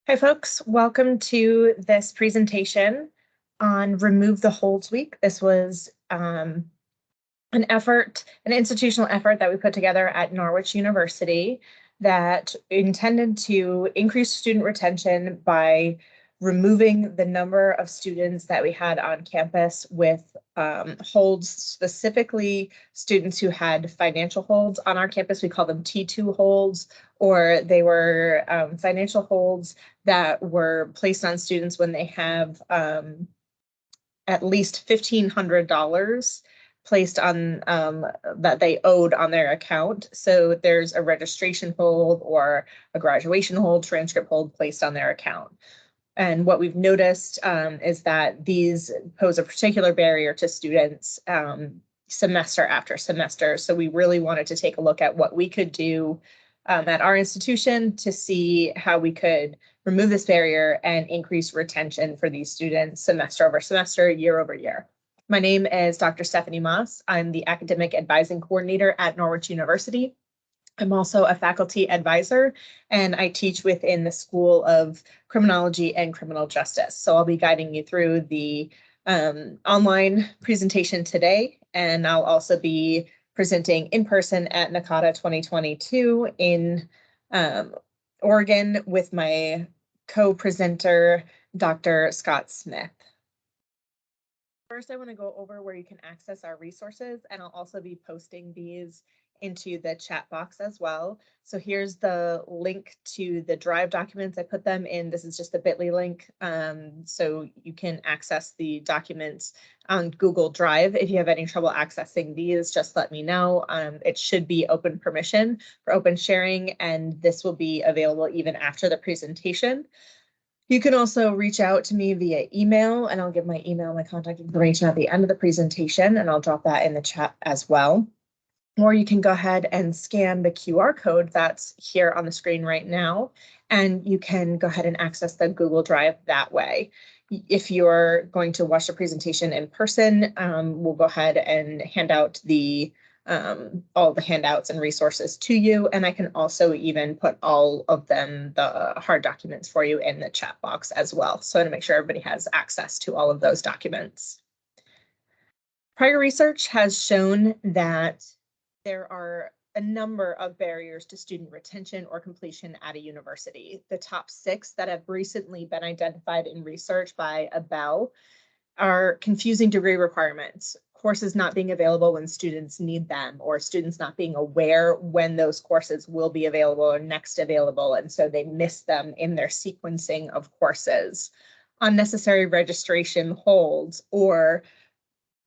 Hi, folks. Welcome to this presentation on Remove the Holds Week. This was an institutional effort that we put together at Norwich University that intended to increase student retention by removing the number of students that we had on campus with holds, specifically students who had financial holds on our campus. We call them T2 holds, or they were financial holds that were placed on students when they have at least $1,500 placed on that they owed on their account. So there's a registration hold or a graduation hold, transcript hold placed on their account. And what we've noticed is that these pose a particular barrier to students semester after semester. So we really wanted to take a look at what we could do at our institution to see how we could remove this barrier and increase retention for these students semester over semester, year over year. My name is Dr. Stephanie Maass. I'm the Academic Advising Coordinator at Norwich University. I'm also a faculty advisor, and I teach within the School of Criminology and Criminal Justice. So I'll be guiding you through the online presentation today, and I'll also be presenting in person at NACADA 2022 in Oregon with my co-presenter, Dr. Scott Smith. First, I want to go over where you can access our resources, and I'll also be posting these into the chat box as well. So here's the link to the Drive documents. I put them in. This is just a bit.ly link. So you can access the documents on Google Drive. If you have any trouble accessing these, just let me know. It should be open permission for open sharing, and this will be available even after the presentation. You can also reach out to me via email, and I'll give my email, my contact information at the end of the presentation, and I'll drop that in the chat as well. Or you can go ahead and scan the QR code that's here on the screen right now, and you can go ahead and access the Google Drive that way. If you're going to watch the presentation in person, we'll go ahead and hand out all the handouts and resources to you, and I can also even put all of them, the hard documents, for you in the chat box as well. So to make sure everybody has access to all of those documents. Prior research has shown that there are a number of barriers to student retention or completion at a university. The top 6 that have recently been identified in research by ABEL are confusing degree requirements, courses not being available when students need them, or students not being aware when those courses will be available or next available, and so they miss them in their sequencing of courses. Unnecessary registration holds, or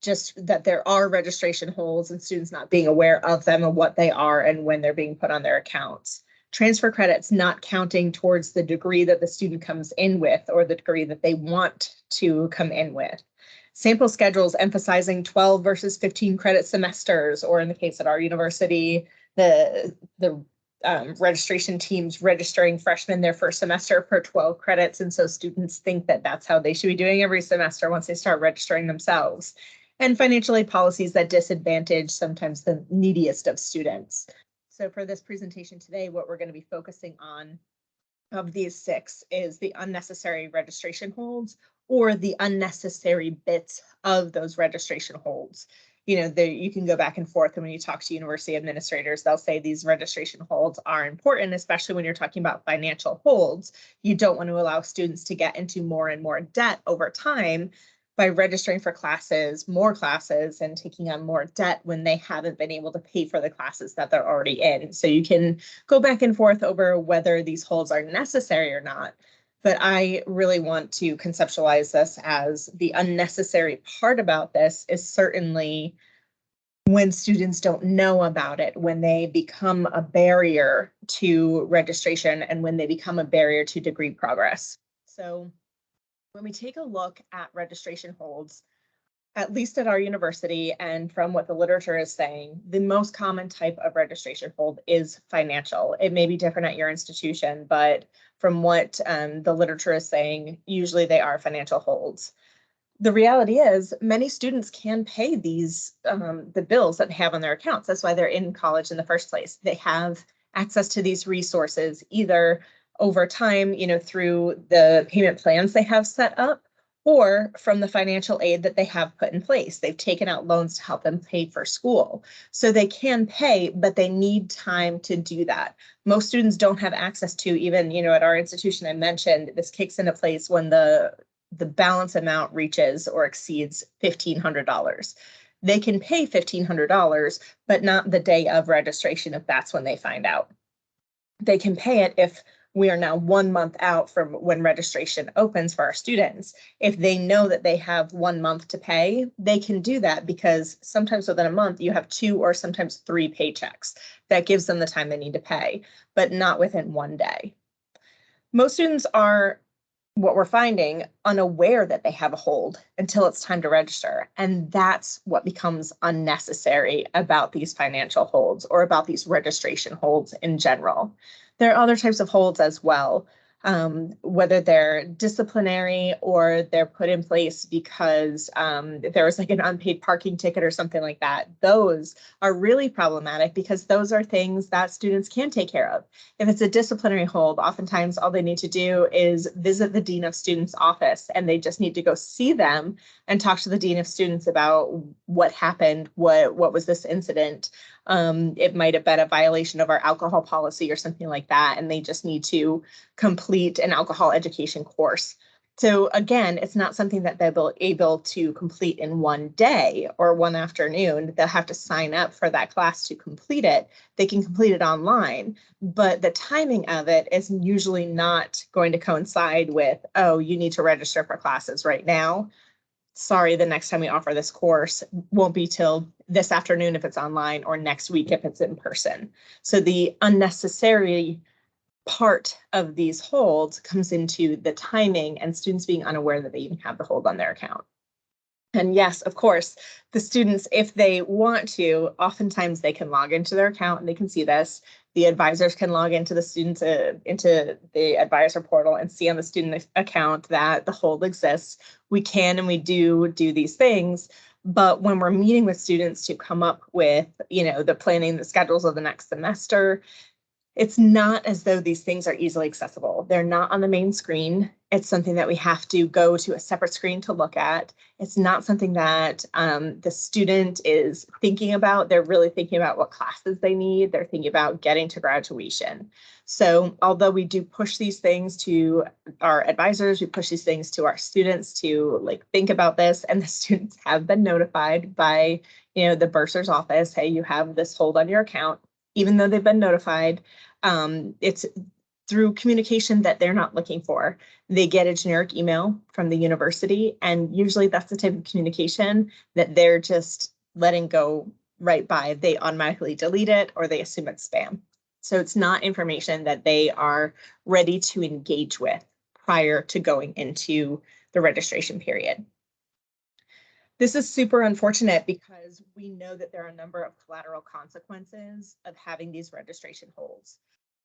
just that there are registration holds and students not being aware of them and what they are and when they're being put on their accounts. Transfer credits not counting towards the degree that the student comes in with or the degree that they want to come in with. Sample schedules emphasizing 12 versus 15 credit semesters, or in the case at our university, the registration teams registering freshmen their first semester for 12 credits. And so students think that that's how they should be doing every semester once they start registering themselves. And financial aid policies that disadvantage sometimes the neediest of students. So for this presentation today, what we're going to be focusing on of these 6 is the unnecessary registration holds, or the unnecessary bits of those registration holds. You know, you can go back and forth, and when you talk to university administrators, they'll say these registration holds are important, especially when you're talking about financial holds. You don't want to allow students to get into more and more debt over time by registering for classes, more classes, and taking on more debt when they haven't been able to pay for the classes that they're already in. So you can go back and forth over whether these holds are necessary or not. But I really want to conceptualize this as the unnecessary part about this is certainly when students don't know about it, when they become a barrier to registration and when they become a barrier to degree progress. So when we take a look at registration holds, at least at our university, and from what the literature is saying, the most common type of registration hold is financial. It may be different at your institution, but from what the literature is saying, usually they are financial holds. The reality is many students can pay these, the bills that they have on their accounts. That's why they're in college in the first place. They have access to these resources either over time, through the payment plans they have set up, or from the financial aid that they have put in place. They've taken out loans to help them pay for school. So they can pay, but they need time to do that. Most students don't have access to, even, at our institution I mentioned, this kicks into place when the balance amount reaches or exceeds $1,500. They can pay $1,500, but not the day of registration if that's when they find out. They can pay it if we are now 1 month out from when registration opens for our students. If they know that they have 1 month to pay, they can do that, because sometimes within a month you have 2 or sometimes 3 paychecks. That gives them the time they need to pay, but not within 1 day. Most students are, what we're finding, unaware that they have a hold until it's time to register. And that's what becomes unnecessary about these financial holds, or about these registration holds in general. There are other types of holds as well, whether they're disciplinary or they're put in place because there was like an unpaid parking ticket or something like that. Those are really problematic, because those are things that students can take care of. If it's a disciplinary hold, oftentimes all they need to do is visit the Dean of Students office, and they just need to go see them and talk to the Dean of Students about what happened, what was this incident. It might have been a violation of our alcohol policy or something like that, and they just need to complete an alcohol education course. So again, it's not something that they'll be able to complete in 1 day or 1 afternoon. They'll have to sign up for that class to complete it. They can complete it online, but the timing of it is usually not going to coincide with, oh, you need to register for classes right now. Sorry, the next time we offer this course won't be till this afternoon if it's online, or next week if it's in person. So the unnecessary part of these holds comes into the timing and students being unaware that they even have the hold on their account. And yes, of course, the students, if they want to, oftentimes they can log into their account and they can see this. The advisors can log into the students, into the advisor portal, and see on the student account that the hold exists. We can and we do these things. But when we're meeting with students to come up with, the planning, the schedules of the next semester, it's not as though these things are easily accessible. They're not on the main screen. It's something that we have to go to a separate screen to look at. It's not something that the student is thinking about. They're really thinking about what classes they need. They're thinking about getting to graduation. So although we do push these things to our advisors, we push these things to our students to think about this, and the students have been notified by the bursar's office, hey, you have this hold on your account. Even though they've been notified, it's through communication that they're not looking for. They get a generic email from the university, and usually that's the type of communication that they're just letting go right by. They automatically delete it, or they assume it's spam. So it's not information that they are ready to engage with prior to going into the registration period. This is super unfortunate, because we know that there are a number of collateral consequences of having these registration holds.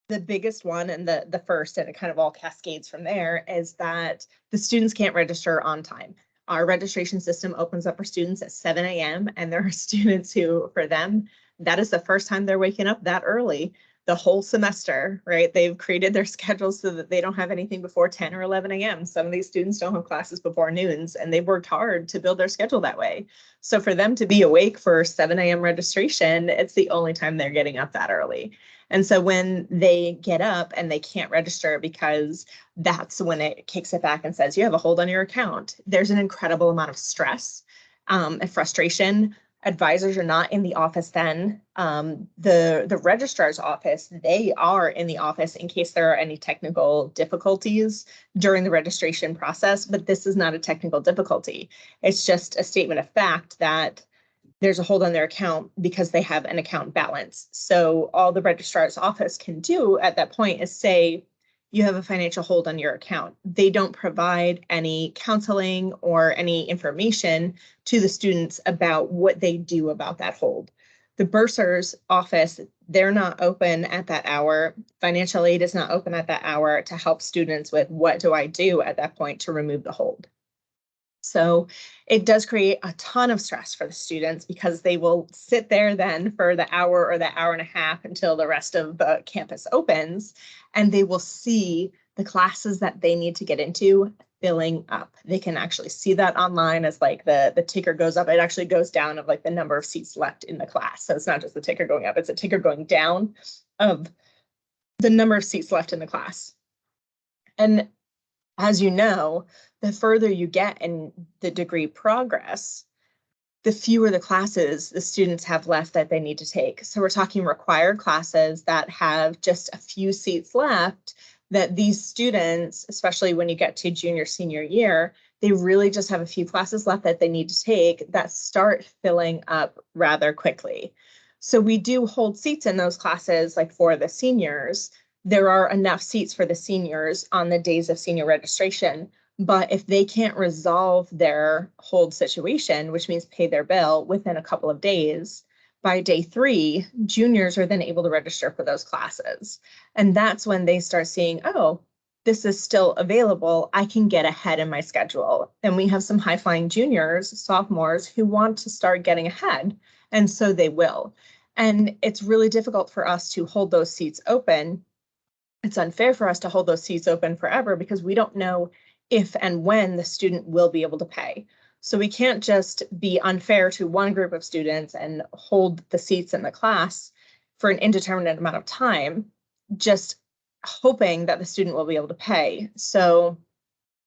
The biggest one, and the first, and it kind of all cascades from there, is that the students can't register on time. Our registration system opens up for students at 7 a.m. and there are students who, for them, that is the first time they're waking up that early the whole semester, right? They've created their schedules so that they don't have anything before 10 or 11 a.m. Some of these students don't have classes before noons, and they've worked hard to build their schedule that way. So for them to be awake for 7 a.m. registration, it's the only time they're getting up that early. And so when they get up and they can't register, because that's when it kicks it back and says, you have a hold on your account, there's an incredible amount of stress and frustration. Advisors are not in the office then. The registrar's office, they are in the office in case there are any technical difficulties during the registration process, but this is not a technical difficulty. It's just a statement of fact that there's a hold on their account because they have an account balance. So all the registrar's office can do at that point is say, you have a financial hold on your account. They don't provide any counseling or any information to the students about what they do about that hold. The bursar's office, they're not open at that hour. Financial aid is not open at that hour to help students with what do I do at that point to remove the hold. So it does create a ton of stress for the students because they will sit there then for the hour or the hour and a half until the rest of the campus opens, and they will see the classes that they need to get into filling up. They can actually see that online as like the ticker goes up. It actually goes down of like the number of seats left in the class. So it's not just the ticker going up, it's a ticker going down of the number of seats left in the class. And as you know, the further you get in the degree progress, the fewer the classes the students have left that they need to take. So we're talking required classes that have just a few seats left, that these students, especially when you get to junior, senior year, they really just have a few classes left that they need to take that start filling up rather quickly. So we do hold seats in those classes, like for the seniors. There are enough seats for the seniors on the days of senior registration, but if they can't resolve their hold situation, which means pay their bill within a couple of days, by day 3, juniors are then able to register for those classes. And that's when they start seeing, oh, this is still available. I can get ahead in my schedule. And we have some high-flying juniors, sophomores, who want to start getting ahead. And so they will. And it's really difficult for us to hold those seats open. It's unfair for us to hold those seats open forever because we don't know if and when the student will be able to pay. So we can't just be unfair to one group of students and hold the seats in the class for an indeterminate amount of time, just hoping that the student will be able to pay. So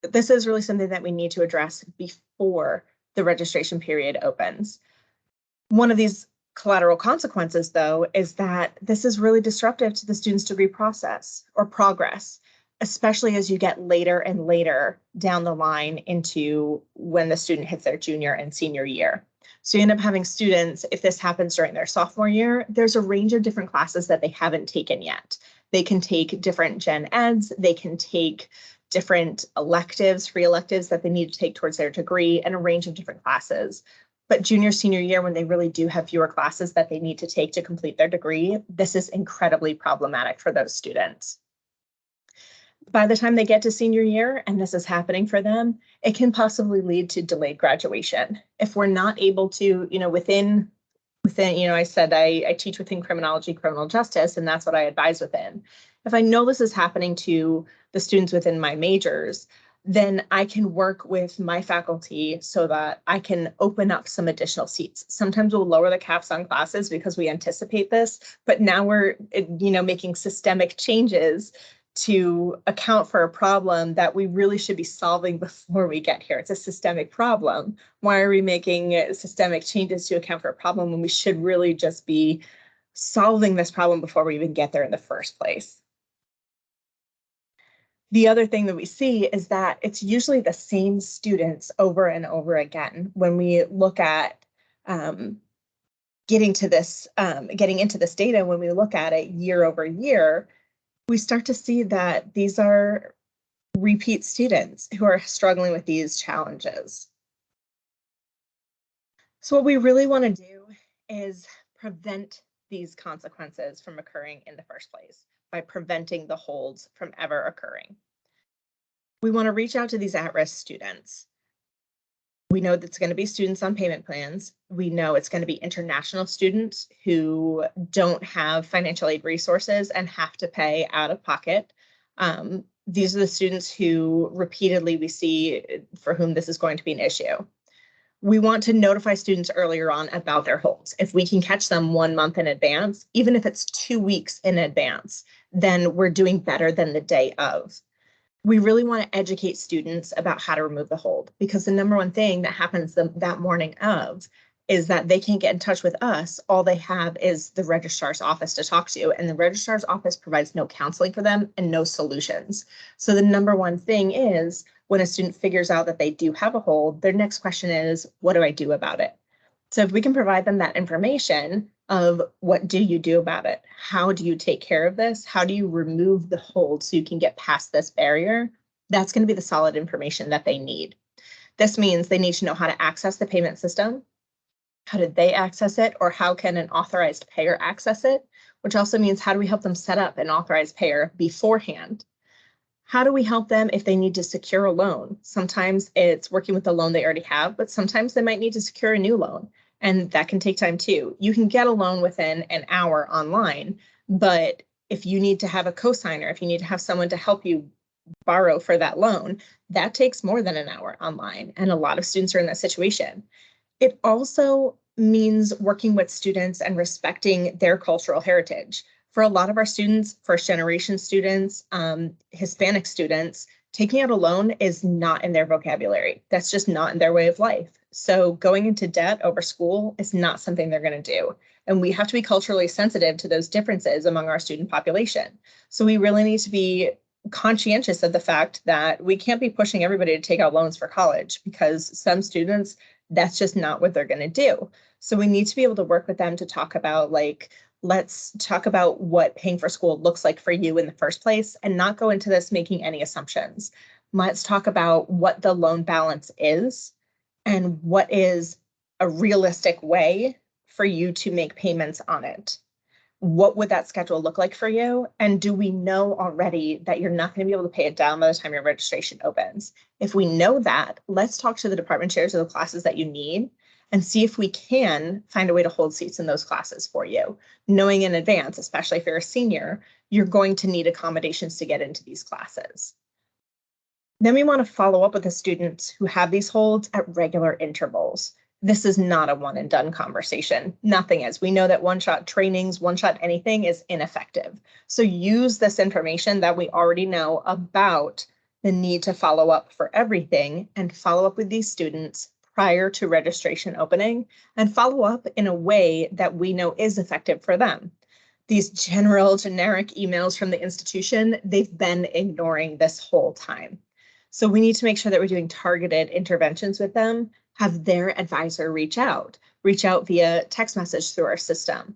this is really something that we need to address before the registration period opens. One of these collateral consequences, though, is that this is really disruptive to the student's degree process or progress, especially as you get later and later down the line into when the student hits their junior and senior year. So you end up having students, if this happens during their sophomore year, there's a range of different classes that they haven't taken yet. They can take different gen eds, they can take different electives, free electives that they need to take towards their degree, and a range of different classes. But junior, senior year, when they really do have fewer classes that they need to take to complete their degree, this is incredibly problematic for those students. By the time they get to senior year, and this is happening for them, it can possibly lead to delayed graduation. If we're not able to, within, I said I teach within criminology, criminal justice, and that's what I advise within. If I know this is happening to the students within my majors, then I can work with my faculty so that I can open up some additional seats. Sometimes we'll lower the caps on classes because we anticipate this, but now we're, making systemic changes to account for a problem that we really should be solving before we get here. It's a systemic problem. Why are we making systemic changes to account for a problem when we should really just be solving this problem before we even get there in the first place? The other thing that we see is that it's usually the same students over and over again when we look at getting into this data. When we look at it year over year, we start to see that these are repeat students who are struggling with these challenges. So what we really want to do is prevent these consequences from occurring in the first place by preventing the holds from ever occurring. We want to reach out to these at-risk students. We know that's going to be students on payment plans. We know it's going to be international students who don't have financial aid resources and have to pay out of pocket. These are the students who repeatedly we see for whom this is going to be an issue. We want to notify students earlier on about their holds. If we can catch them 1 month in advance, even if it's 2 weeks in advance, then we're doing better than the day of. We really want to educate students about how to remove the hold, because the number one thing that happens that morning of is that they can't get in touch with us. All they have is the registrar's office to talk to, and the registrar's office provides no counseling for them and no solutions. So the number one thing is when a student figures out that they do have a hold, their next question is, what do I do about it? So if we can provide them that information of what do you do about it? How do you take care of this? How do you remove the hold so you can get past this barrier? That's going to be the solid information that they need. This means they need to know how to access the payment system. How did they access it? Or how can an authorized payer access it? Which also means how do we help them set up an authorized payer beforehand? How do we help them if they need to secure a loan? Sometimes it's working with the loan they already have, but sometimes they might need to secure a new loan, and that can take time too. You can get a loan within an hour online, but if you need to have a cosigner, if you need to have someone to help you borrow for that loan, that takes more than an hour online, and a lot of students are in that situation. It also means working with students and respecting their cultural heritage. For a lot of our students, first generation students, Hispanic students, taking out a loan is not in their vocabulary. That's just not in their way of life. So going into debt over school is not something they're going to do. And we have to be culturally sensitive to those differences among our student population. So we really need to be conscientious of the fact that we can't be pushing everybody to take out loans for college, because some students, that's just not what they're going to do. So we need to be able to work with them to talk about, like, let's talk about what paying for school looks like for you in the first place, and not go into this making any assumptions. Let's talk about what the loan balance is and what is a realistic way for you to make payments on it. What would that schedule look like for you? And do we know already that you're not going to be able to pay it down by the time your registration opens? If we know that, let's talk to the department chairs of the classes that you need and see if we can find a way to hold seats in those classes for you. Knowing in advance, especially if you're a senior, you're going to need accommodations to get into these classes. Then we want to follow up with the students who have these holds at regular intervals. This is not a one and done conversation. Nothing is. We know that one-shot trainings, one-shot anything is ineffective. So use this information that we already know about the need to follow up for everything, and follow up with these students prior to registration opening, and follow up in a way that we know is effective for them. These generic emails from the institution, they've been ignoring this whole time. So we need to make sure that we're doing targeted interventions with them, have their advisor reach out via text message through our system,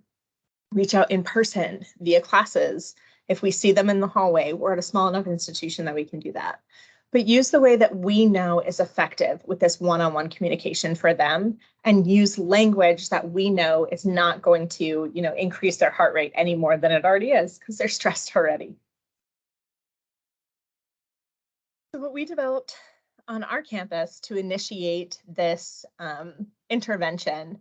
reach out in person via classes. If we see them in the hallway, we're at a small enough institution that we can do that. But use the way that we know is effective with this one-on-one communication for them, and use language that we know is not going to, increase their heart rate any more than it already is, because they're stressed already. So what we developed on our campus to initiate this intervention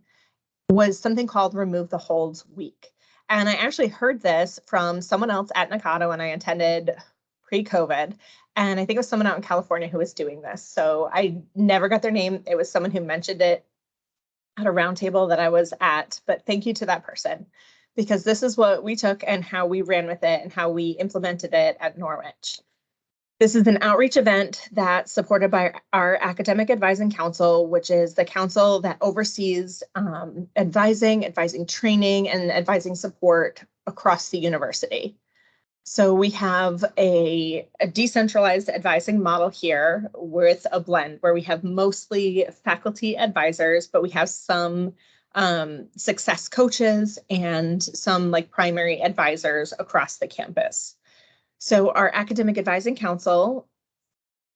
was something called Remove the Holds Week. And I actually heard this from someone else at Nakata when I attended pre-COVID. And I think it was someone out in California who was doing this. So I never got their name. It was someone who mentioned it at a roundtable that I was at. But thank you to that person, because this is what we took and how we ran with it and how we implemented it at Norwich. This is an outreach event that's supported by our Academic Advising Council, which is the council that oversees advising training, and advising support across the university. So we have a decentralized advising model here with a blend where we have mostly faculty advisors, but we have some success coaches and some primary advisors across the campus. So our Academic Advising Council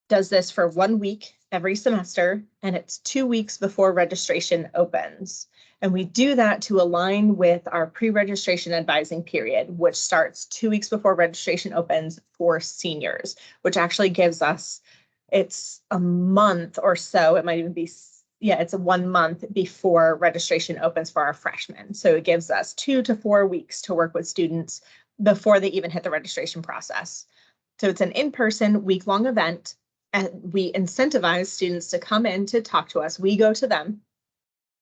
does this for 1 week every semester, and it's 2 weeks before registration opens. And we do that to align with our pre-registration advising period, which starts 2 weeks before registration opens for seniors, which actually gives us, it's a month or so, it might even be, it's a 1 month before registration opens for our freshmen. So it gives us 2 to 4 weeks to work with students before they even hit the registration process. So it's an in-person week-long event, and we incentivize students to come in to talk to us. We go to them,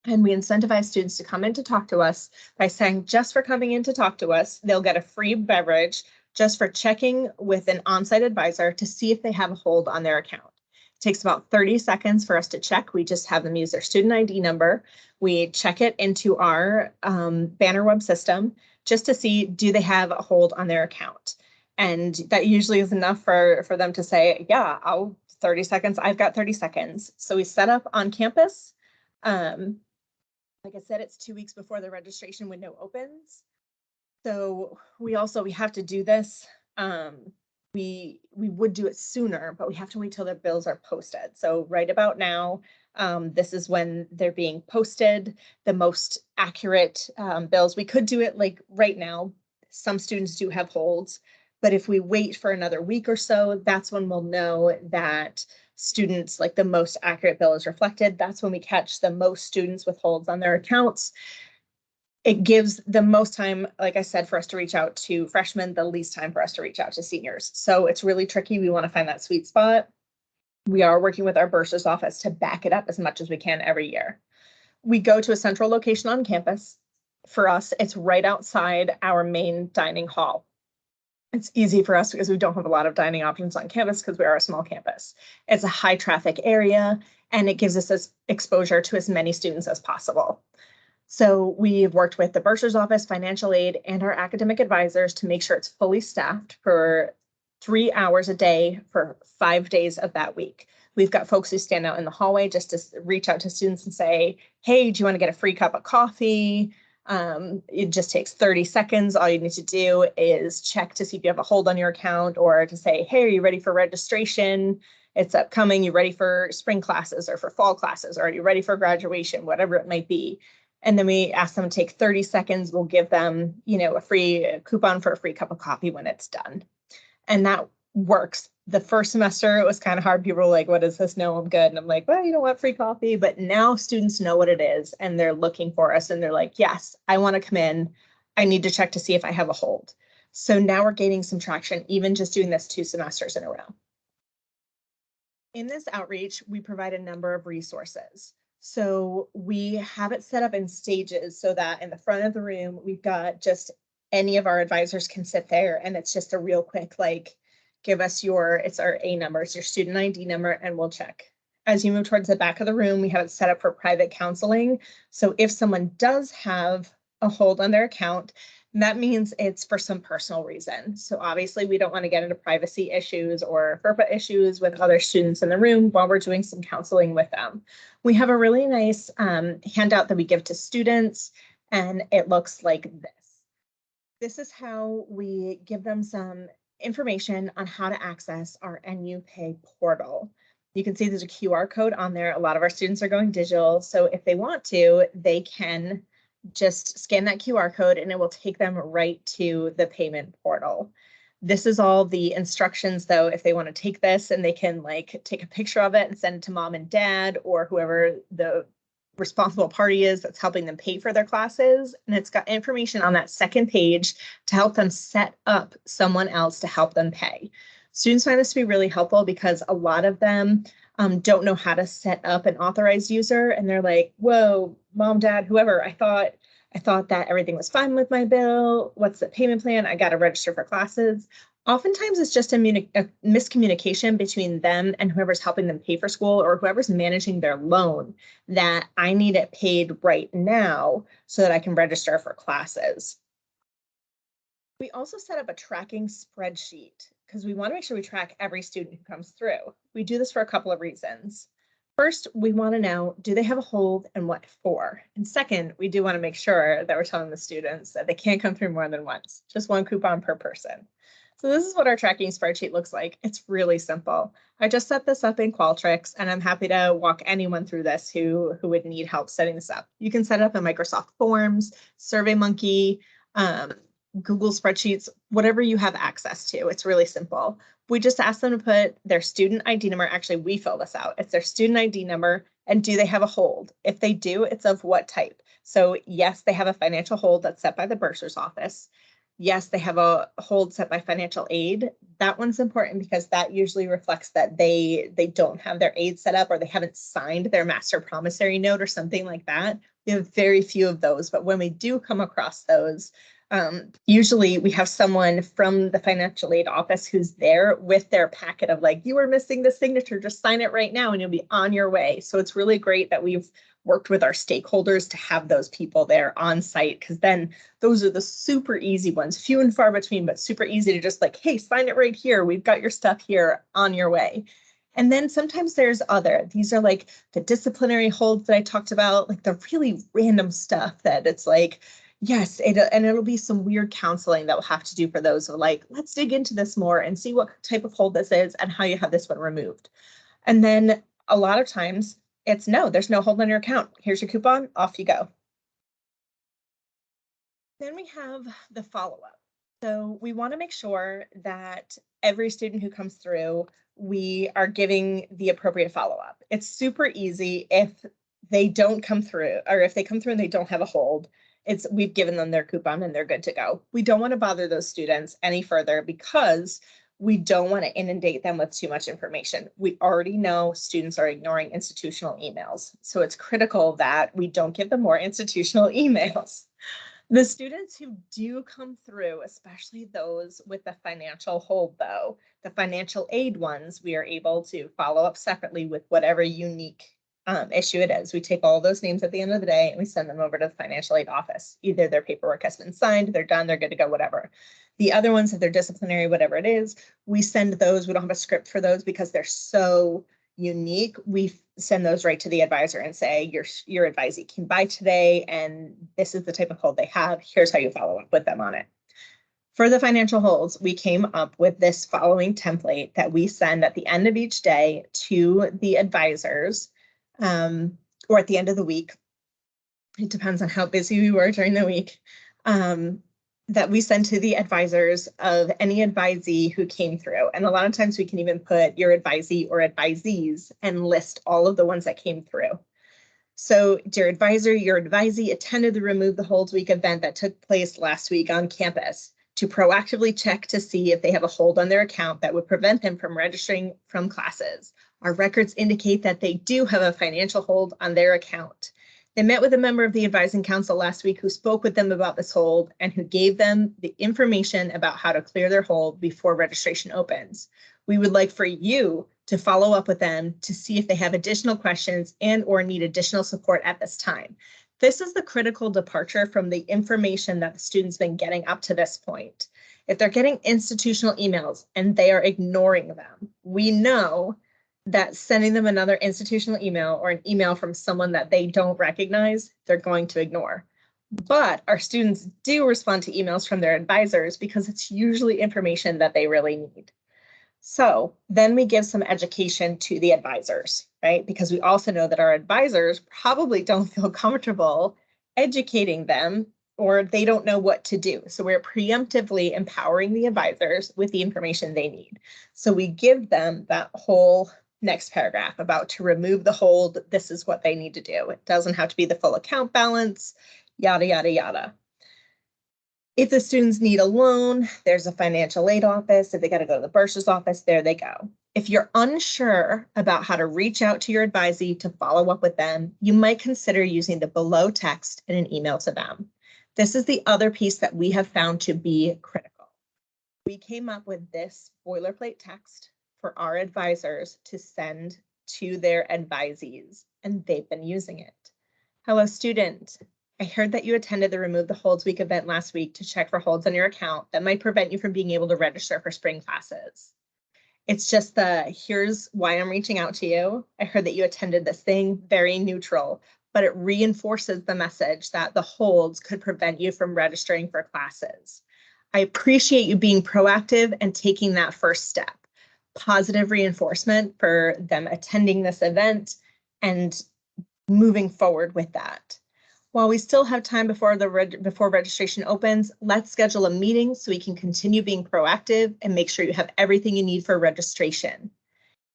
and we incentivize students to come in to talk to us by saying, just for coming in to talk to us, they'll get a free beverage just for checking with an on-site advisor to see if they have a hold on their account. It takes about 30 seconds for us to check. We just have them use their student ID number. We check it into our Banner Web system just to see, do they have a hold on their account? And that usually is enough for them to say, yeah, 30 seconds, I've got 30 seconds. So we set up on campus. Like I said, it's 2 weeks before the registration window opens. So we have to do this. We would do it sooner, but we have to wait till the bills are posted. So right about now, this is when they're being posted, the most accurate bills. We could do it right now. Some students do have holds, But if we wait for another week or so, that's when we'll know that students, like the most accurate bill is reflected. That's when we catch the most students with holds on their accounts. It gives the most time, like I said, for us to reach out to freshmen, the least time for us to reach out to seniors. So it's really tricky. We want to find that sweet spot. We are working with our bursar's office to back it up as much as we can every year. We go to a central location on campus. For us, it's right outside our main dining hall. It's easy for us because we don't have a lot of dining options on campus because we are a small campus. It's a high traffic area, and it gives us exposure to as many students as possible. So we've worked with the bursar's office, financial aid, and our academic advisors to make sure it's fully staffed for 3 hours a day for 5 days of that week. We've got folks who stand out in the hallway just to reach out to students and say, hey, do you want to get a free cup of coffee? It just takes 30 seconds. All you need to do is check to see if you have a hold on your account, or to say, hey, are you ready for registration? It's upcoming. You ready for spring classes or for fall classes? Or are you ready for graduation? Whatever it might be. And then we ask them to take 30 seconds. We'll give them, a free coupon for a free cup of coffee when it's done. And that works. The first semester, it was kind of hard. People were like, what is this? No, I'm good. And I'm like, well, you don't want free coffee. But now students know what it is, and they're looking for us, and they're like, yes, I want to come in. I need to check to see if I have a hold. So now we're gaining some traction, even just doing this 2 semesters in a row. In this outreach, we provide a number of resources. So we have it set up in stages so that in the front of the room, we've got just any of our advisors can sit there, and it's just a real quick, like, give us it's our A numbers, your student ID number, and we'll check. As you move towards the back of the room, we have it set up for private counseling. So if someone does have a hold on their account, that means it's for some personal reason. So obviously we don't want to get into privacy issues or FERPA issues with other students in the room while we're doing some counseling with them. We have a really nice handout that we give to students, and it looks like this. This is how we give them some information on how to access our NU Pay portal. You can see there's a QR code on there. A lot of our students are going digital. So if they want to, they can just scan that QR code and it will take them right to the payment portal. This is all the instructions, though, if they want to take this, and they can take a picture of it and send it to mom and dad or whoever the responsible party is that's helping them pay for their classes. And it's got information on that second page to help them set up someone else to help them pay. Students find this to be really helpful because a lot of them don't know how to set up an authorized user, and they're like, whoa, mom, dad, whoever, I thought that everything was fine with my bill. What's the payment plan? I got to register for classes. Oftentimes it's just a miscommunication between them and whoever's helping them pay for school or whoever's managing their loan, that I need it paid right now so that I can register for classes. We also set up a tracking spreadsheet because we want to make sure we track every student who comes through. We do this for a couple of reasons. First, we want to know, do they have a hold and what for? And second, we do want to make sure that we're telling the students that they can't come through more than once, just 1 coupon per person. So this is what our tracking spreadsheet looks like. It's really simple. I just set this up in Qualtrics, and I'm happy to walk anyone through this who would need help setting this up. You can set it up in Microsoft Forms, SurveyMonkey, Google spreadsheets, whatever you have access to. It's really simple. We just ask them to put their student ID number. Actually, we fill this out. It's their student ID number, and do they have a hold? If they do, it's of what type. So yes, they have a financial hold that's set by the bursar's office. Yes, they have a hold set by financial aid. That one's important because that usually reflects that they don't have their aid set up, or they haven't signed their master promissory note or something like that. We have very few of those, but when we do come across those, usually we have someone from the financial aid office who's there with their packet of you were missing the signature, just sign it right now and you'll be on your way. So it's really great that we've worked with our stakeholders to have those people there on site, because then those are the super easy ones, few and far between, but super easy to just hey, sign it right here. We've got your stuff here, on your way. And then sometimes these are the disciplinary holds that I talked about, the really random stuff that it's yes, and it'll be some weird counseling that we'll have to do for those who let's dig into this more and see what type of hold this is and how you have this one removed. And then a lot of times it's no, there's no hold on your account. Here's your coupon, off you go. Then we have the follow-up. So we want to make sure that every student who comes through, we are giving the appropriate follow-up. It's super easy if they don't come through, or if they come through and they don't have a hold, we've given them their coupon and they're good to go. We don't want to bother those students any further because we don't want to inundate them with too much information. We already know students are ignoring institutional emails. So it's critical that we don't give them more institutional emails. The students who do come through, especially those with the financial hold, though, the financial aid ones, we are able to follow up separately with whatever unique issue it is. We take all those names at the end of the day and we send them over to the financial aid office. Either their paperwork has been signed, they're done, they're good to go, whatever. The other ones, if they're disciplinary, whatever it is, we send those. We don't have a script for those because they're so unique. We send those right to the advisor and say, your advisee came by today and this is the type of hold they have. Here's how you follow up with them on it. For the financial holds, we came up with this following template that we send at the end of each day to the advisors, or at the end of the week. It depends on how busy we were during the week. That we send to the advisors of any advisee who came through. And a lot of times we can even put your advisee or advisees and list all of the ones that came through. So dear advisor, your advisee attended the Remove the Holds Week event that took place last week on campus to proactively check to see if they have a hold on their account that would prevent them from registering from classes. Our records indicate that they do have a financial hold on their account. They met with a member of the advising council last week who spoke with them about this hold and who gave them the information about how to clear their hold before registration opens. We would like for you to follow up with them to see if they have additional questions and or need additional support at this time. This is the critical departure from the information that the student's been getting up to this point. If they're getting institutional emails and they are ignoring them, we know that sending them another institutional email or an email from someone that they don't recognize, they're going to ignore. But our students do respond to emails from their advisors because it's usually information that they really need. So then we give some education to the advisors, right? Because we also know that our advisors probably don't feel comfortable educating them or they don't know what to do. So we're preemptively empowering the advisors with the information they need. So we give them that whole next paragraph about to remove the hold. This is what they need to do. It doesn't have to be the full account balance, yada, yada, yada. If the students need a loan, there's a financial aid office. If they got to go to the bursar's office, there they go. If you're unsure about how to reach out to your advisee to follow up with them, you might consider using the below text in an email to them. This is the other piece that we have found to be critical. We came up with this boilerplate text for our advisors to send to their advisees, and they've been using it. Hello, student. I heard that you attended the Remove the Holds Week event last week to check for holds on your account that might prevent you from being able to register for spring classes. It's just here's why I'm reaching out to you. I heard that you attended this thing, very neutral, but it reinforces the message that the holds could prevent you from registering for classes. I appreciate you being proactive and taking that first step. Positive reinforcement for them attending this event and moving forward with that. While we still have time before registration opens, let's schedule a meeting so we can continue being proactive and make sure you have everything you need for registration.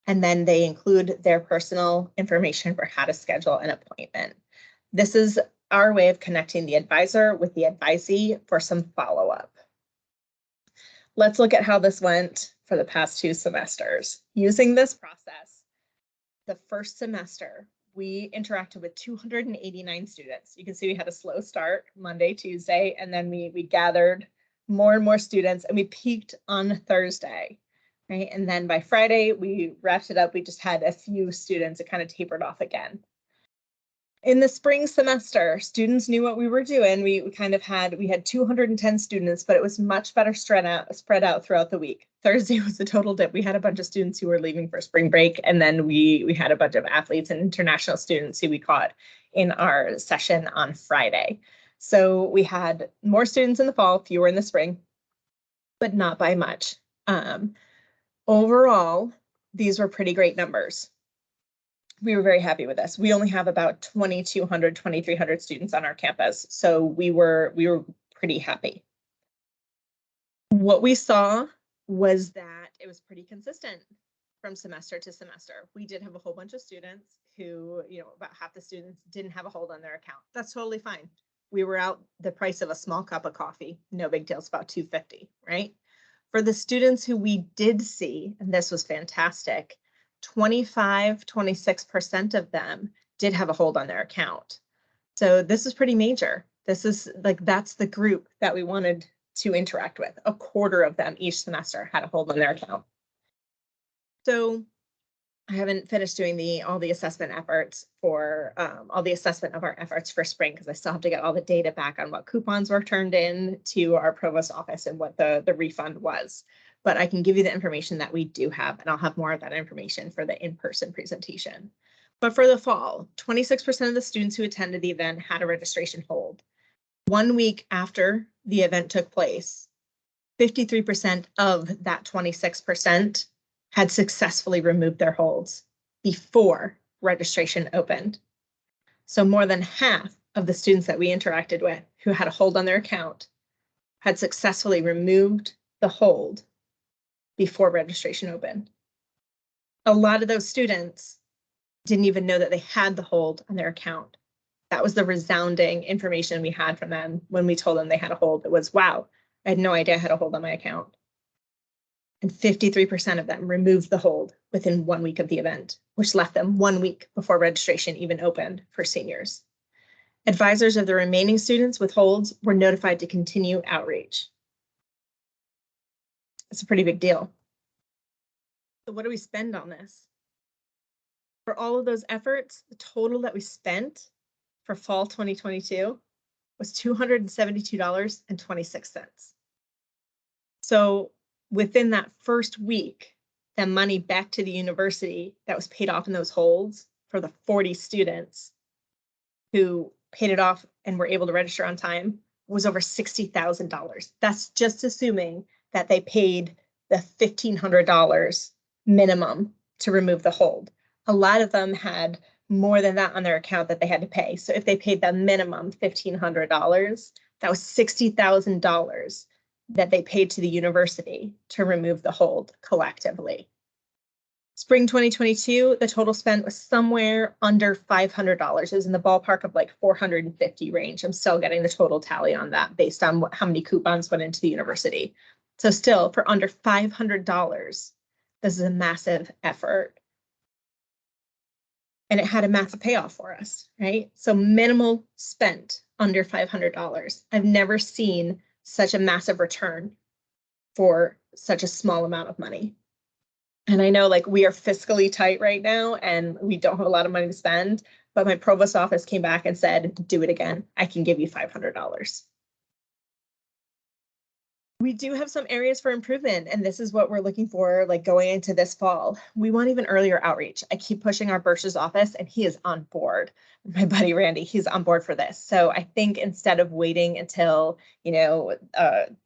And then they include their personal information for how to schedule an appointment. This is our way of connecting the advisor with the advisee for some follow-up. Let's look at how this went for the past 2 semesters. Using this process, the first semester, we interacted with 289 students. You can see we had a slow start Monday, Tuesday, and then we gathered more and more students and we peaked on Thursday, right? And then by Friday, we wrapped it up. We just had a few students. It kind of tapered off again. In the spring semester, students knew what we were doing. We had 210 students, but it was much better spread out throughout the week. Thursday was a total dip. We had a bunch of students who were leaving for spring break, and then we had a bunch of athletes and international students who we caught in our session on Friday. So we had more students in the fall, fewer in the spring, but not by much. Overall, these were pretty great numbers. We were very happy with this. We only have about 2,200, 2,300 students on our campus, so we were pretty happy. What we saw was that it was pretty consistent from semester to semester. We did have a whole bunch of students who, about half the students didn't have a hold on their account. That's totally fine. We were out the price of a small cup of coffee. No big deal. It's about $2.50, right? For the students who we did see, and this was fantastic, 26% of them did have a hold on their account. So this is pretty major. This is that's the group that we wanted to interact with. A quarter of them each semester had a hold on their account. So I haven't finished doing all the assessment efforts for all the assessment of our efforts for spring, because I still have to get all the data back on what coupons were turned in to our provost office and what the refund was. But I can give you the information that we do have, and I'll have more of that information for the in-person presentation. But for the fall, 26% of the students who attended the event had a registration hold. 1 week after the event took place, 53% of that 26% had successfully removed their holds before registration opened. So more than half of the students that we interacted with who had a hold on their account had successfully removed the hold before registration opened. A lot of those students didn't even know that they had the hold on their account. That was the resounding information we had from them when we told them they had a hold. It was, wow, I had no idea I had a hold on my account. And 53% of them removed the hold within 1 week of the event, which left them 1 week before registration even opened for seniors. Advisors of the remaining students with holds were notified to continue outreach. It's a pretty big deal. So what do we spend on this? For all of those efforts, the total that we spent for fall 2022 was $272.26. So within that first week, the money back to the university that was paid off in those holds for the 40 students who paid it off and were able to register on time was over $60,000. That's just assuming that they paid the $1,500 minimum to remove the hold. A lot of them had more than that on their account that they had to pay. So if they paid the minimum $1,500, that was $60,000 that they paid to the university to remove the hold collectively. Spring 2022, the total spent was somewhere under $500. It was in the ballpark of like 450 range. I'm still getting the total tally on that based on how many coupons went into the university. So still, for under $500, this is a massive effort. And it had a massive payoff for us, right? So minimal spent, under $500. I've never seen such a massive return for such a small amount of money. And I know we are fiscally tight right now and we don't have a lot of money to spend, but my provost office came back and said, do it again. I can give you $500. We do have some areas for improvement, and this is what we're looking for going into this fall. We want even earlier outreach. I keep pushing our Birch's office and he is on board. My buddy Randy, he's on board for this. So I think instead of waiting until, the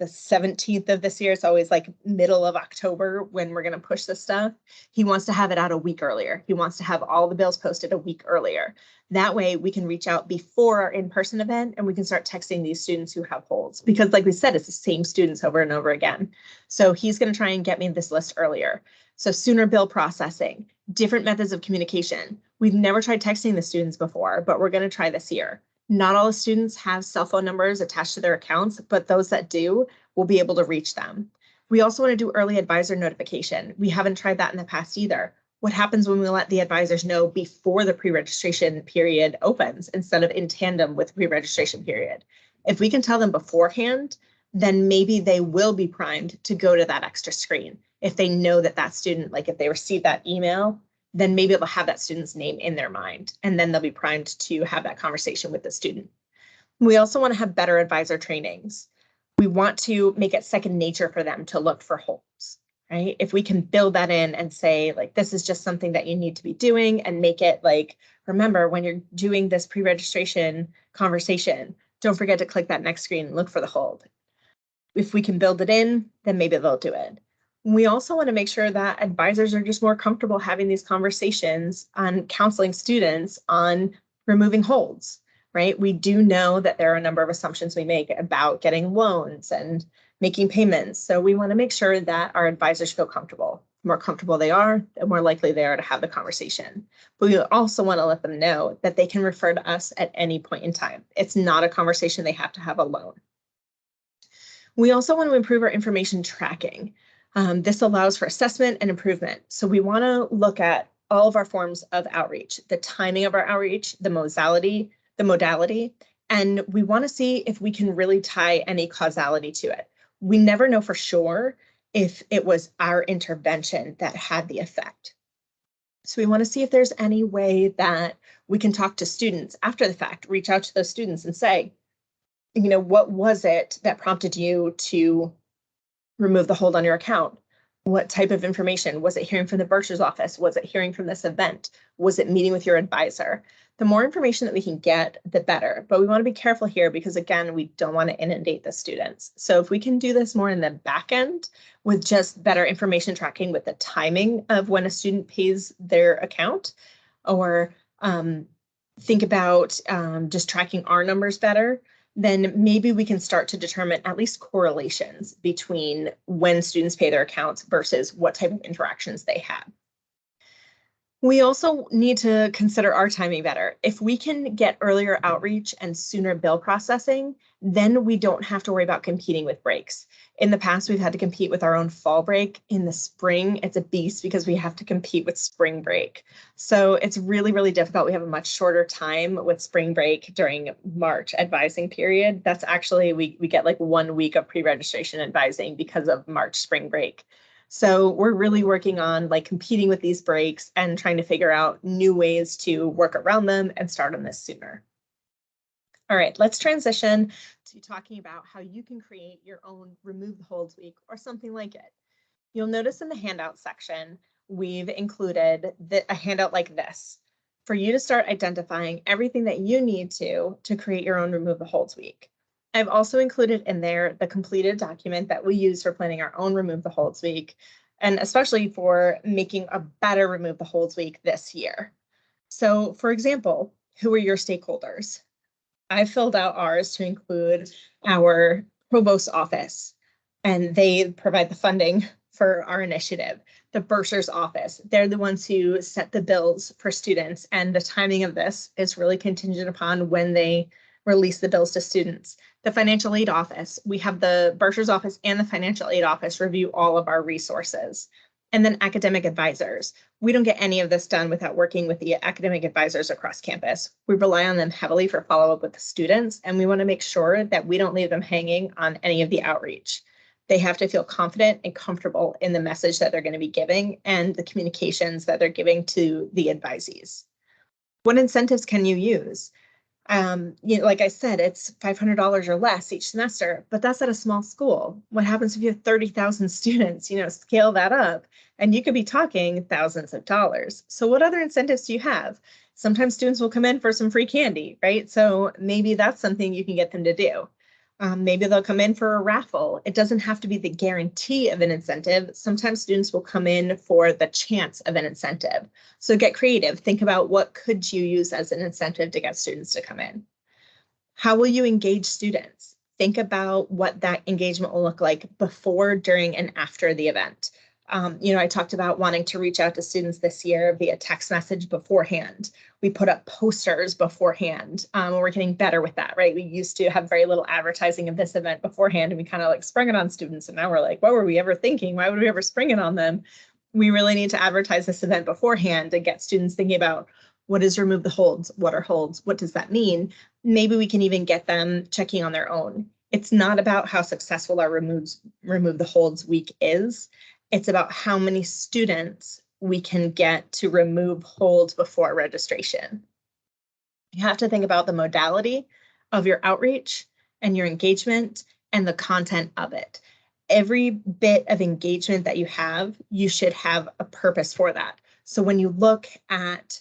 17th of this year, it's always middle of October when we're going to push this stuff. He wants to have it out a week earlier. He wants to have all the bills posted a week earlier. That way we can reach out before our in-person event and we can start texting these students who have holds, because like we said, it's the same students over and over again. So he's going to try and get me this list earlier. So sooner bill processing, different methods of communication. We've never tried texting the students before, but we're going to try this year. Not all the students have cell phone numbers attached to their accounts, but those that do will be able to reach them. We also want to do early advisor notification. We haven't tried that in the past either. What happens when we let the advisors know before the pre-registration period opens instead of in tandem with the pre-registration period? If we can tell them beforehand, then maybe they will be primed to go to that extra screen. If they know that that student, if they receive that email, then maybe they'll have that student's name in their mind, and then they'll be primed to have that conversation with the student. We also want to have better advisor trainings. We want to make it second nature for them to look for holds. Right? If we can build that in and say, this is just something that you need to be doing, and make it remember when you're doing this pre-registration conversation, don't forget to click that next screen and look for the hold. If we can build it in, then maybe they'll do it. We also want to make sure that advisors are just more comfortable having these conversations on counseling students on removing holds, right? We do know that there are a number of assumptions we make about getting loans and making payments. So we want to make sure that our advisors feel comfortable. The more comfortable they are, the more likely they are to have the conversation. But we also want to let them know that they can refer to us at any point in time. It's not a conversation they have to have alone. We also want to improve our information tracking. This allows for assessment and improvement. So we want to look at all of our forms of outreach, the timing of our outreach, the modality, and we want to see if we can really tie any causality to it. We never know for sure if it was our intervention that had the effect. So we want to see if there's any way that we can talk to students after the fact, reach out to those students and say, what was it that prompted you to remove the hold on your account? What type of information? Was it hearing from the bursar's office? Was it hearing from this event? Was it meeting with your advisor? The more information that we can get, the better. But we want to be careful here because, again, we don't want to inundate the students. So if we can do this more in the back end with just better information tracking with the timing of when a student pays their account, or think about just tracking our numbers better, then maybe we can start to determine at least correlations between when students pay their accounts versus what type of interactions they had. We also need to consider our timing better. If we can get earlier outreach and sooner bill processing, then we don't have to worry about competing with breaks. In the past, we've had to compete with our own fall break. In the spring, it's a beast because we have to compete with spring break. So it's really, really difficult. We have a much shorter time with spring break during March advising period. That's actually, we get like 1 week of pre-registration advising because of March spring break. So we're really working on competing with these breaks and trying to figure out new ways to work around them and start on this sooner. All right, let's transition to talking about how you can create your own Remove the Holds Week or something like it. You'll notice in the handout section, we've included a handout like this for you to start identifying everything that you need to create your own Remove the Holds Week. I've also included in there the completed document that we use for planning our own Remove the Holds Week, and especially for making a better Remove the Holds Week this year. So, for example, who are your stakeholders? I filled out ours to include our provost's office, and they provide the funding for our initiative. The bursar's office, they're the ones who set the bills for students, and the timing of this is really contingent upon when they release the bills to students. The financial aid office, we have the bursar's office and the financial aid office review all of our resources. And then academic advisors. We don't get any of this done without working with the academic advisors across campus. We rely on them heavily for follow-up with the students, and we want to make sure that we don't leave them hanging on any of the outreach. They have to feel confident and comfortable in the message that they're going to be giving and the communications that they're giving to the advisees. What incentives can you use? Like I said, it's $500 or less each semester, but that's at a small school. What happens if you have 30,000 students? Scale that up, and you could be talking thousands of dollars. So what other incentives do you have? Sometimes students will come in for some free candy, right? So maybe that's something you can get them to do. Maybe they'll come in for a raffle. It doesn't have to be the guarantee of an incentive. Sometimes students will come in for the chance of an incentive. So get creative. Think about what could you use as an incentive to get students to come in. How will you engage students? Think about what that engagement will look like before, during, and after the event. I talked about wanting to reach out to students this year via text message beforehand. We put up posters beforehand. We're getting better with that, right? We used to have very little advertising of this event beforehand, and we kind of sprung it on students. And now we're like, what were we ever thinking? Why would we ever spring it on them? We really need to advertise this event beforehand and get students thinking about what is Remove the Holds? What are holds? What does that mean? Maybe we can even get them checking on their own. It's not about how successful our Remove the Holds Week is. It's about how many students we can get to remove holds before registration. You have to think about the modality of your outreach and your engagement and the content of it. Every bit of engagement that you should have a purpose for that. So when you look at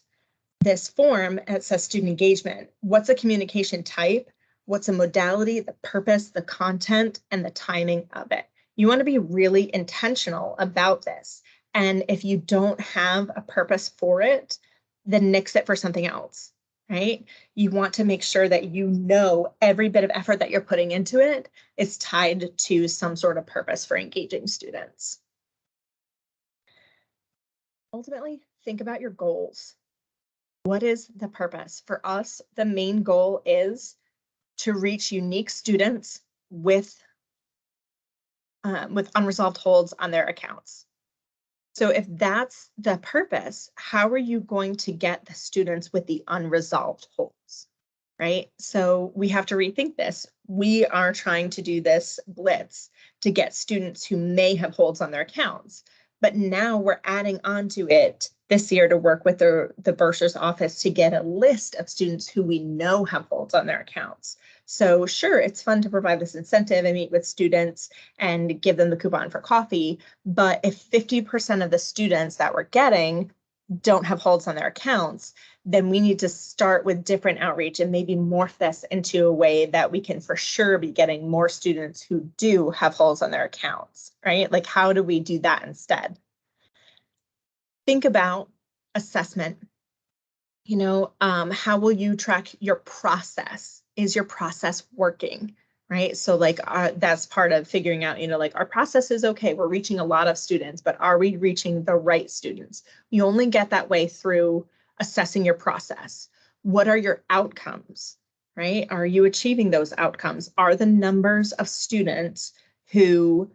this form, it says student engagement. What's a communication type? What's a modality, the purpose, the content, and the timing of it? You want to be really intentional about this. And if you don't have a purpose for it, then nix it for something else. right? You want to make sure that you know every bit of effort that you're putting into it is tied to some sort of purpose for engaging students. Ultimately, think about your goals. What is the purpose? For us, the main goal is to reach unique students with unresolved holds on their accounts. So if that's the purpose, how are you going to get the students with the unresolved holds, right? So we have to rethink this. We are trying to do this blitz to get students who may have holds on their accounts, but now we're adding on to it this year to work with the bursar's office to get a list of students who we know have holds on their accounts. So sure, it's fun to provide this incentive and meet with students and give them the coupon for coffee, but if 50% of the students that we're getting don't have holds on their accounts, then we need to start with different outreach and maybe morph this into a way that we can for sure be getting more students who do have holds on their accounts, right? Like, how do we do that instead? Think about assessment. How will you track your process? Is your process working? Right? So like that's part of figuring out, like our process is okay. We're reaching a lot of students, but are we reaching the right students? You only get that way through assessing your process. What are your outcomes? Right? Are you achieving those outcomes? Are the numbers of students who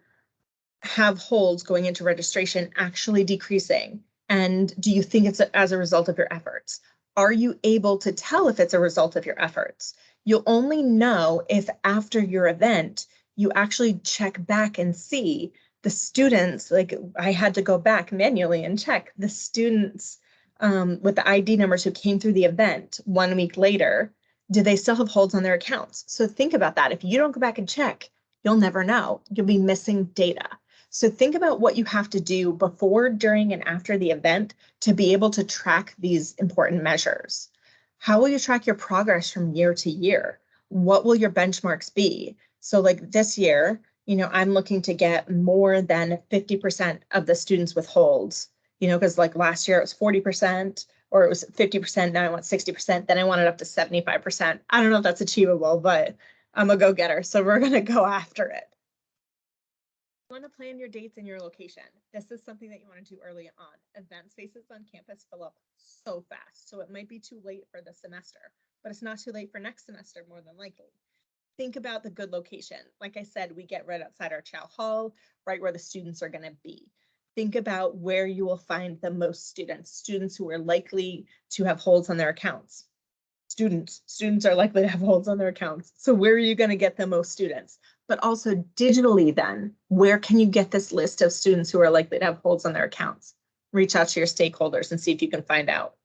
have holds going into registration actually decreasing? And do you think it's as a result of your efforts? Are you able to tell if it's a result of your efforts? You'll only know if after your event, you actually check back and see the students, like I had to go back manually and check the students with the ID numbers who came through the event 1 week later, do they still have holds on their accounts? So think about that. If you don't go back and check, you'll never know. You'll be missing data. So think about what you have to do before, during, and after the event to be able to track these important measures. How will you track your progress from year to year? What will your benchmarks be? So like this year, I'm looking to get more than 50% of the students with holds, because like last year it was 40% or it was 50%. Now I want 60%. Then I want it up to 75%. I don't know if that's achievable, but I'm a go-getter. So we're going to go after it. You want to plan your dates and your location. This is something that you want to do early on. Event spaces on campus fill up so fast. So it might be too late for the semester, but it's not too late for next semester, more than likely. Think about the good location. Like I said, we get right outside our chow hall, right where the students are going to be. Think about where you will find the most students who are likely to have holds on their accounts. Students are likely to have holds on their accounts. So where are you going to get the most students? But also digitally then, where can you get this list of students who are likely to have holds on their accounts? Reach out to your stakeholders and see if you can find out.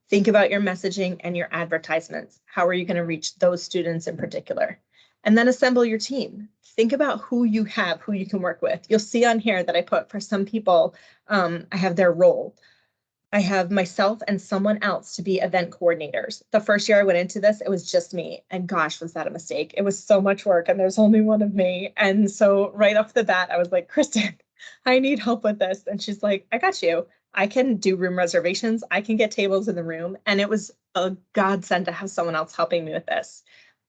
Think about your messaging and your advertisements. How are you going to reach those students in particular? And then assemble your team. Think about who you have, who you can work with. You'll see on here that I put for some people, I have their role. I have myself and someone else to be event coordinators. The first year I went into this, it was just me. And gosh, was that a mistake? It was so much work and there's only one of me. And so right off the bat, I was like, Kristen, I need help with this. And she's like, I got you. I can do room reservations. I can get tables in the room. And it was a godsend to have someone else helping me with this.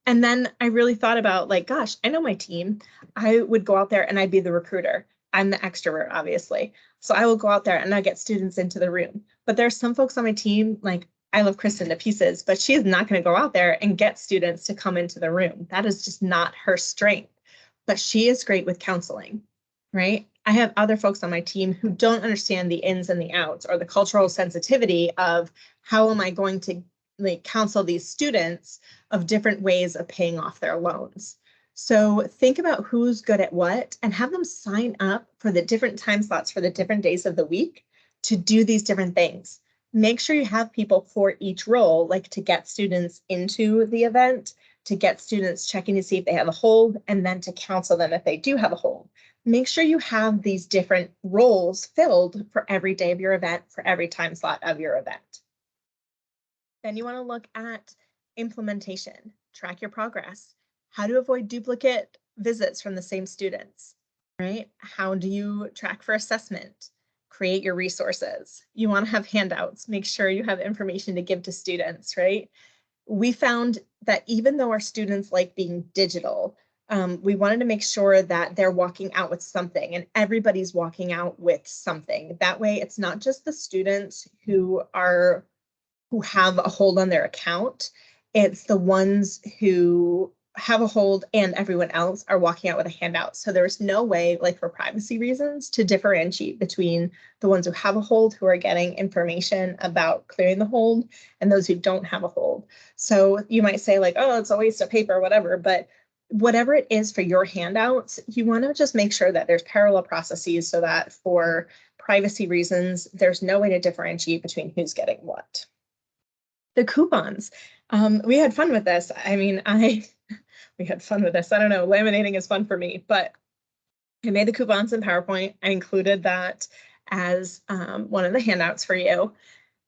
And then I really thought about like, gosh, I know my team. I would go out there and I'd be the recruiter. I'm the extrovert, obviously. So I will go out there and I get students into the room. But there's some folks on my team, like I love Kristen to pieces, but she is not going to go out there and get students to come into the room. That is just not her strength. But she is great with counseling, right? I have other folks on my team who don't understand the ins and the outs or the cultural sensitivity of how am I going to like counsel these students of different ways of paying off their loans. So think about who's good at what and have them sign up for the different time slots for the different days of the week to do these different things. Make sure you have people for each role, like to get students into the event, to get students checking to see if they have a hold, and then to counsel them if they do have a hold. Make sure you have these different roles filled for every day of your event, for every time slot of your event. Then you want to look at implementation, track your progress, how to avoid duplicate visits from the same students, right? How do you track for assessment? Create your resources. You want to have handouts, make sure you have information to give to students, right? we found that even though our students like being digital, we wanted to make sure that they're walking out with something, and everybody's walking out with something. That way, it's not just the students who have a hold on their account. It's the ones who have a hold and everyone else are walking out with a handout. So there's no way, like for privacy reasons, to differentiate between the ones who have a hold, who are getting information about clearing the hold, and those who don't have a hold. So you might say like, oh, it's a waste of paper, whatever, but whatever it is for your handouts, you want to just make sure that there's parallel processes so that for privacy reasons, there's no way to differentiate between who's getting what. The coupons. We had fun with this. I mean, we had fun with this. I don't know, laminating is fun for me, but I made the coupons in PowerPoint. I included that as one of the handouts for you.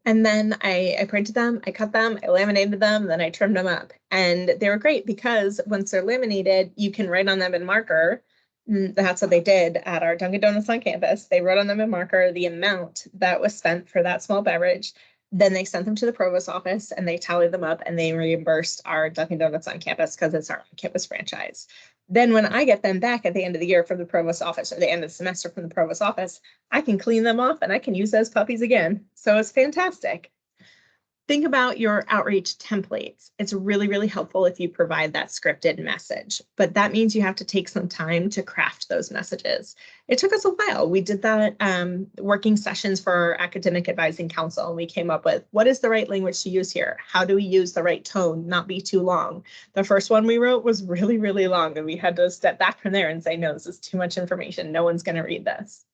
And then I printed them, I cut them, I laminated them, then I trimmed them up. And they were great because once they're laminated, you can write on them in marker. That's what they did at our Dunkin' Donuts on campus. They wrote on them in marker the amount that was spent for that small beverage. Then they sent them to the provost office and they tallied them up and they reimbursed our Dunkin' Donuts on campus because it's our campus franchise. Then when I get them back at the end of the year from the provost office or the end of the semester from the provost office, I can clean them off and I can use those puppies again. So it's fantastic. Think about your outreach templates. It's really, really helpful if you provide that scripted message, but that means you have to take some time to craft those messages. It took us a while. We did that working sessions for our academic advising council, and we came up with what is the right language to use here? How do we use the right tone, not be too long? The first one we wrote was really, really long, and we had to step back from there and say, no, this is too much information. No one's going to read this.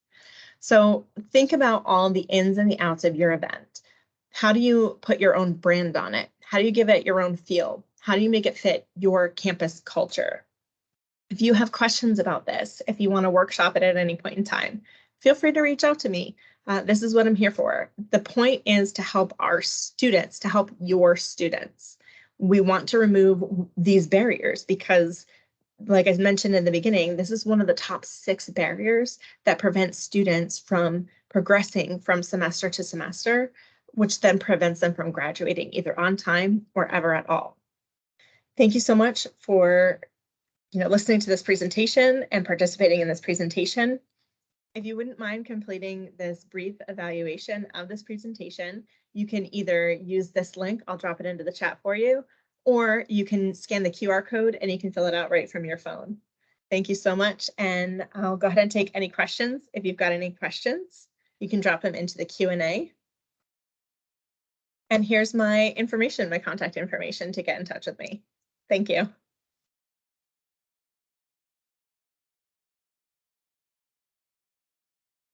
So think about all the ins and the outs of your event. How do you put your own brand on it? How do you give it your own feel? How do you make it fit your campus culture? If you have questions about this, if you want to workshop it at any point in time, feel free to reach out to me. This is what I'm here for. The point is to help our students, to help your students. We want to remove these barriers because, like I mentioned in the beginning, this is one of the top 6 barriers that prevents students from progressing from semester to semester, which then prevents them from graduating either on time or ever at all. Thank you so much for listening to this presentation and participating in this presentation. If you wouldn't mind completing this brief evaluation of this presentation, you can either use this link, I'll drop it into the chat for you, or you can scan the QR code and you can fill it out right from your phone. Thank you so much, and I'll go ahead and take any questions. If you've got any questions, you can drop them into the Q&A. And here's my information, my contact information to get in touch with me. Thank you.